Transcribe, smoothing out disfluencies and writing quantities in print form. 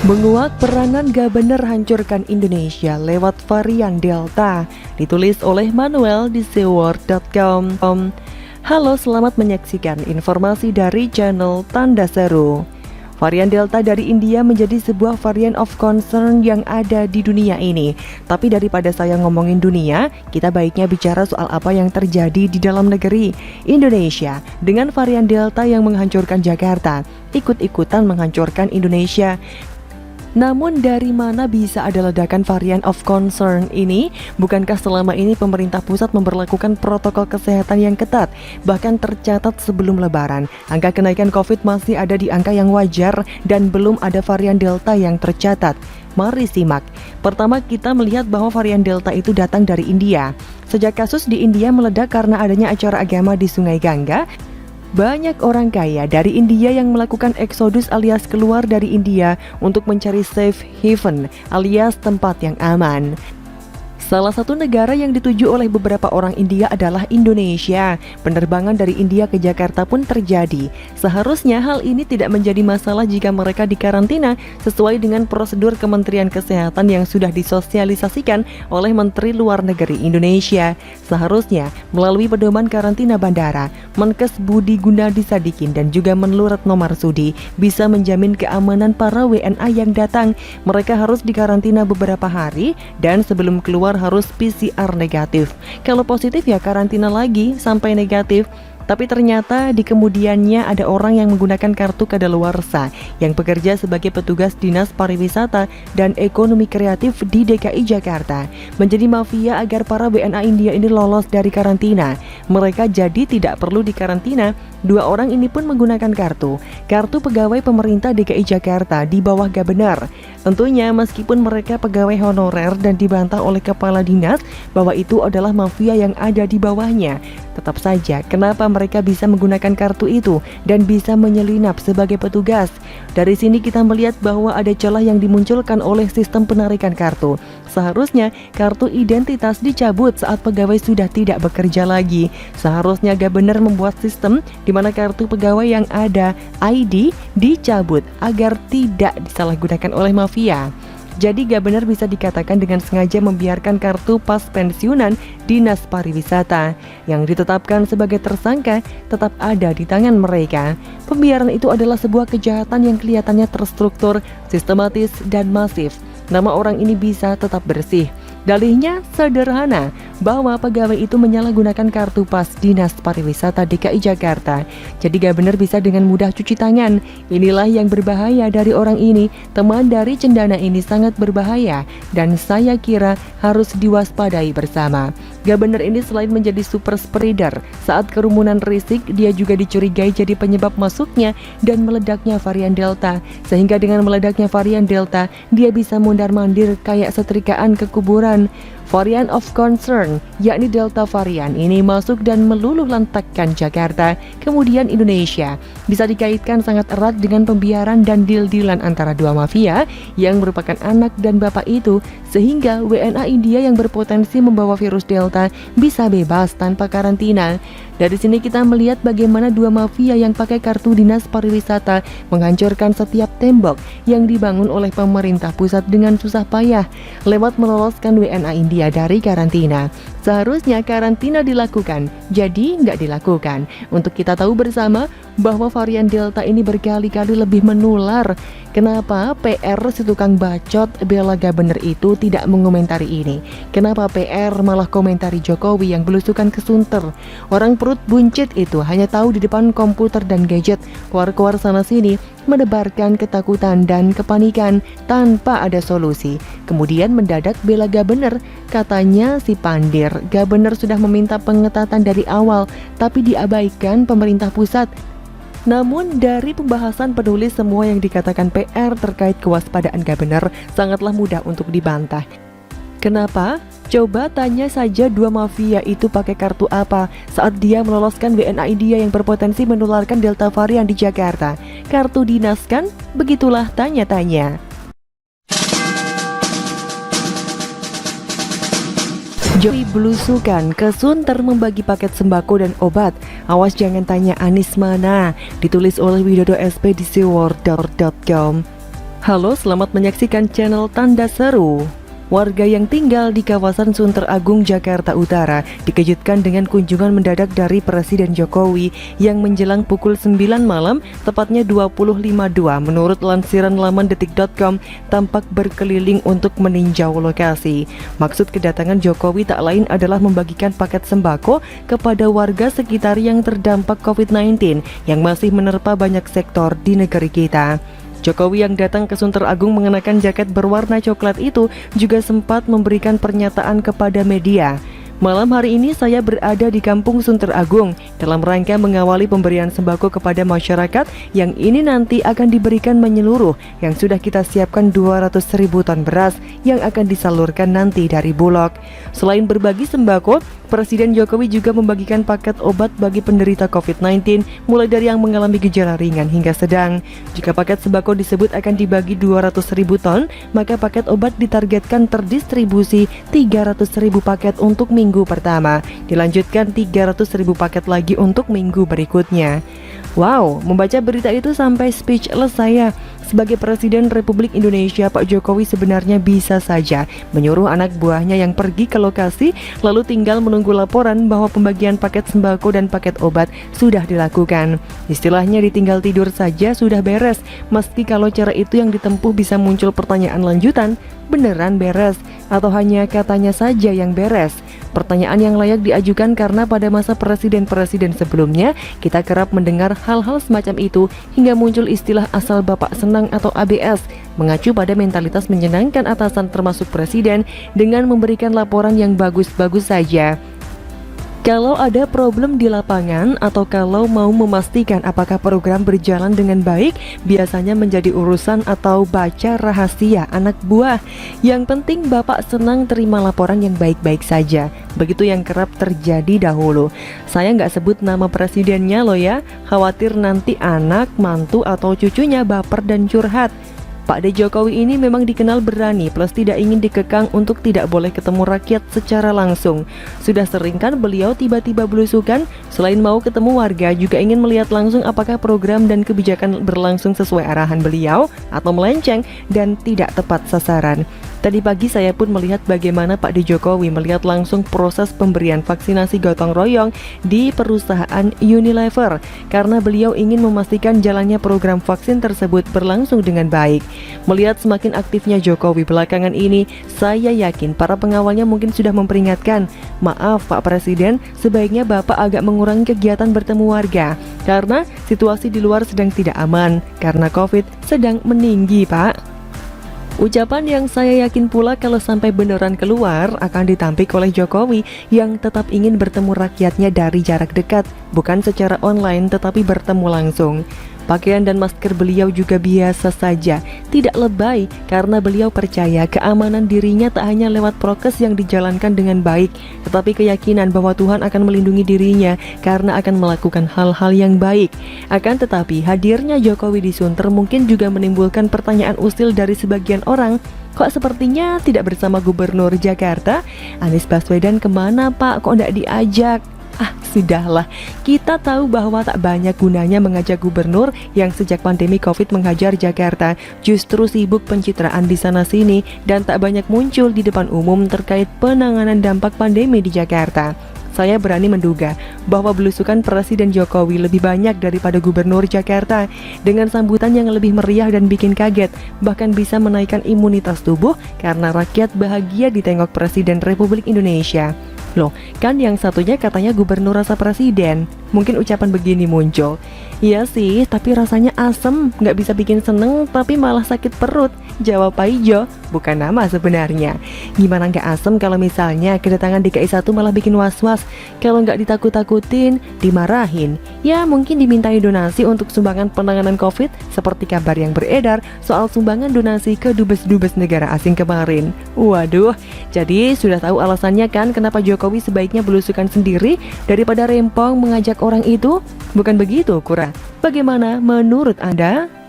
Menguak peranan Gabener hancurkan Indonesia lewat varian Delta, ditulis oleh Manuel di seword.com. Halo, selamat menyaksikan informasi dari channel Tanda Seru. Varian Delta dari India menjadi sebuah varian of concern yang ada di dunia ini. Tapi daripada saya ngomongin dunia, kita baiknya bicara soal apa yang terjadi di dalam negeri. Indonesia dengan varian Delta yang menghancurkan Jakarta, ikut-ikutan menghancurkan Indonesia. Namun dari mana bisa ada ledakan varian of concern ini? Bukankah selama ini pemerintah pusat memberlakukan protokol kesehatan yang ketat? Bahkan tercatat sebelum lebaran, angka kenaikan COVID masih ada di angka yang wajar dan belum ada varian Delta yang tercatat. Mari simak. Pertama, kita melihat bahwa varian Delta itu datang dari India. Sejak kasus di India meledak karena adanya acara agama di Sungai Gangga, banyak orang kaya dari India yang melakukan eksodus alias keluar dari India untuk mencari safe haven alias tempat yang aman. Salah satu negara yang dituju oleh beberapa orang India adalah Indonesia. Penerbangan dari India ke Jakarta pun terjadi. Seharusnya hal ini tidak menjadi masalah jika mereka dikarantina sesuai dengan prosedur Kementerian Kesehatan yang sudah disosialisasikan oleh Menteri Luar Negeri Indonesia. Seharusnya melalui pedoman karantina bandara, Menkes Budi Gunadi Sadikin dan juga Menlu Retno Marsudi bisa menjamin keamanan para WNA yang datang. Mereka harus dikarantina beberapa hari dan sebelum keluar harus PCR negatif. Kalau positif ya karantina lagi sampai negatif. Tapi ternyata di kemudiannya ada orang yang menggunakan kartu kadaluarsa yang bekerja sebagai petugas Dinas Pariwisata dan Ekonomi Kreatif di DKI Jakarta, menjadi mafia agar para WNA India ini lolos dari karantina. Mereka jadi tidak perlu dikarantina. Dua orang ini pun menggunakan kartu pegawai pemerintah DKI Jakarta di bawah Gabener. Tentunya meskipun mereka pegawai honorer dan dibantah oleh kepala dinas bahwa itu adalah mafia yang ada di bawahnya, tetap saja kenapa mereka bisa menggunakan kartu itu dan bisa menyelinap sebagai petugas. Dari sini kita melihat bahwa ada celah yang dimunculkan oleh sistem penarikan kartu. Seharusnya kartu identitas dicabut saat pegawai sudah tidak bekerja lagi. Seharusnya Gabener membuat sistem di mana kartu pegawai yang ada ID dicabut agar tidak disalahgunakan oleh mafia. Jadi Gabener bisa dikatakan dengan sengaja membiarkan kartu pas pensiunan Dinas Pariwisata yang ditetapkan sebagai tersangka tetap ada di tangan mereka. Pembiaran itu adalah sebuah kejahatan yang kelihatannya terstruktur, sistematis, dan masif. Nama orang ini bisa tetap bersih. Dalihnya sederhana, bahwa pegawai itu menyalahgunakan kartu pas Dinas Pariwisata DKI Jakarta. Jadi Gabener bisa dengan mudah cuci tangan. Inilah yang berbahaya dari orang ini. Teman dari cendana ini sangat berbahaya dan saya kira harus diwaspadai bersama. Gabener ini selain menjadi super spreader, saat kerumunan risik dia juga dicurigai jadi penyebab masuknya dan meledaknya varian Delta. Sehingga dengan meledaknya varian Delta, dia bisa mondar-mandir kayak setrikaan ke kuburan. Varian of concern, yakni Delta varian ini masuk dan meluluh lantakkan Jakarta, kemudian Indonesia. Bisa dikaitkan sangat erat dengan pembiaran dan deal-dealan antara dua mafia yang merupakan anak dan bapak itu, sehingga WNA India yang berpotensi membawa virus Delta bisa bebas tanpa karantina. Dari sini kita melihat bagaimana dua mafia yang pakai kartu Dinas Pariwisata menghancurkan setiap tembok yang dibangun oleh pemerintah pusat dengan susah payah lewat meloloskan WNA India dari karantina. Seharusnya karantina dilakukan, jadi nggak dilakukan. Untuk kita tahu bersama bahwa varian Delta ini berkali-kali lebih menular. Kenapa PR si tukang bacot Bella Gabener itu tidak mengomentari ini? Kenapa PR malah komentari Jokowi yang belusukan ke Sunter? Orang perut buncit itu hanya tahu di depan komputer dan gadget, keluar-keluar sana-sini, menebarkan ketakutan dan kepanikan tanpa ada solusi. Kemudian mendadak Bella Gabener, katanya si Pandir Gabener sudah meminta pengetatan dari awal, tapi diabaikan pemerintah pusat. Namun dari pembahasan penulis semua yang dikatakan PR terkait kewaspadaan Gabener sangatlah mudah untuk dibantah. Kenapa? Coba tanya saja dua mafia itu pakai kartu apa saat dia meloloskan WNA India yang berpotensi menularkan Delta varian di Jakarta. Kartu dinas kan? Begitulah tanya-tanya. Jokowi belusukan ke Sunter membagi paket sembako dan obat. Awas jangan tanya Anies mana. Ditulis oleh Widodo SP di seword.com. Halo, selamat menyaksikan channel Tanda Seru. Warga yang tinggal di kawasan Sunter Agung, Jakarta Utara dikejutkan dengan kunjungan mendadak dari Presiden Jokowi yang menjelang pukul 9 malam, tepatnya 20.52 menurut lansiran laman detik.com, tampak berkeliling untuk meninjau lokasi. Maksud kedatangan Jokowi tak lain adalah membagikan paket sembako kepada warga sekitar yang terdampak COVID-19 yang masih menerpa banyak sektor di negeri kita. Jokowi yang datang ke Sunter Agung mengenakan jaket berwarna coklat itu juga sempat memberikan pernyataan kepada media. Malam hari ini saya berada di Kampung Sunter Agung dalam rangka mengawali pemberian sembako kepada masyarakat yang ini nanti akan diberikan menyeluruh, yang sudah kita siapkan 200.000 ton beras yang akan disalurkan nanti dari Bulog. Selain berbagi sembako, Presiden Jokowi juga membagikan paket obat bagi penderita COVID-19 mulai dari yang mengalami gejala ringan hingga sedang. Jika paket sembako disebut akan dibagi 200.000 ton, maka paket obat ditargetkan terdistribusi 300.000 paket untuk minggu pertama, dilanjutkan 300.000 paket lagi untuk minggu berikutnya. Wow, membaca berita itu sampai speechless saya. Sebagai Presiden Republik Indonesia, Pak Jokowi sebenarnya bisa saja menyuruh anak buahnya yang pergi ke lokasi lalu tinggal menunggu laporan bahwa pembagian paket sembako dan paket obat sudah dilakukan. Istilahnya ditinggal tidur saja sudah beres. Meski kalau cara itu yang ditempuh bisa muncul pertanyaan lanjutan, beneran beres atau hanya katanya saja yang beres? Pertanyaan yang layak diajukan karena pada masa presiden-presiden sebelumnya kita kerap mendengar hal-hal semacam itu hingga muncul istilah asal bapak senang atau ABS, mengacu pada mentalitas menyenangkan atasan termasuk presiden dengan memberikan laporan yang bagus-bagus saja. Kalau ada problem di lapangan atau kalau mau memastikan apakah program berjalan dengan baik, biasanya menjadi urusan atau baca rahasia anak buah. Yang penting bapak senang terima laporan yang baik-baik saja. Begitu yang kerap terjadi dahulu. Saya nggak sebut nama presidennya loh ya, khawatir nanti anak, mantu atau cucunya baper dan curhat. Pak D. Jokowi ini memang dikenal berani plus tidak ingin dikekang untuk tidak boleh ketemu rakyat secara langsung. Sudah sering kan beliau tiba-tiba belusukan, selain mau ketemu warga juga ingin melihat langsung apakah program dan kebijakan berlangsung sesuai arahan beliau atau melenceng dan tidak tepat sasaran. Tadi pagi saya pun melihat bagaimana Pak D. Jokowi melihat langsung proses pemberian vaksinasi gotong royong di perusahaan Unilever karena beliau ingin memastikan jalannya program vaksin tersebut berlangsung dengan baik. Melihat semakin aktifnya Jokowi belakangan ini, saya yakin para pengawalnya mungkin sudah memperingatkan, maaf Pak Presiden, sebaiknya Bapak agak mengurangi kegiatan bertemu warga karena situasi di luar sedang tidak aman karena COVID sedang meninggi, Pak. Ucapan yang saya yakin pula kalau sampai beneran keluar akan ditampik oleh Jokowi yang tetap ingin bertemu rakyatnya dari jarak dekat, bukan secara online tetapi bertemu langsung. Pakaian dan masker beliau juga biasa saja, tidak lebay karena beliau percaya keamanan dirinya tak hanya lewat prokes yang dijalankan dengan baik, tetapi keyakinan bahwa Tuhan akan melindungi dirinya karena akan melakukan hal-hal yang baik. Akan tetapi hadirnya Jokowi di Sunter mungkin juga menimbulkan pertanyaan usil dari sebagian orang. Kok sepertinya tidak bersama Gubernur Jakarta? Anies Baswedan kemana Pak? Kok tidak diajak? Sudahlah, kita tahu bahwa tak banyak gunanya mengajak gubernur yang sejak pandemi COVID menghajar Jakarta justru sibuk pencitraan di sana-sini dan tak banyak muncul di depan umum terkait penanganan dampak pandemi di Jakarta. Saya berani menduga bahwa belusukan Presiden Jokowi lebih banyak daripada Gubernur Jakarta dengan sambutan yang lebih meriah dan bikin kaget, bahkan bisa menaikkan imunitas tubuh karena rakyat bahagia ditengok Presiden Republik Indonesia. Loh, kan yang satunya katanya gubernur rasa presiden. Mungkin ucapan begini muncul, iya sih, tapi rasanya asem, nggak bisa bikin seneng, tapi malah sakit perut. Jawab Pak Ijo, bukan nama sebenarnya. Gimana nggak asem kalau misalnya kedatangan DKI 1 malah bikin was-was. Kalau nggak ditakut-takutin, dimarahin. Ya mungkin dimintai donasi untuk sumbangan penanganan COVID, seperti kabar yang beredar soal sumbangan donasi ke dubes-dubes negara asing kemarin. Waduh, jadi sudah tahu alasannya kan kenapa Jokowi sebaiknya belusukan sendiri daripada rempong mengajak orang itu? Bukan begitu, Kura? Bagaimana menurut Anda?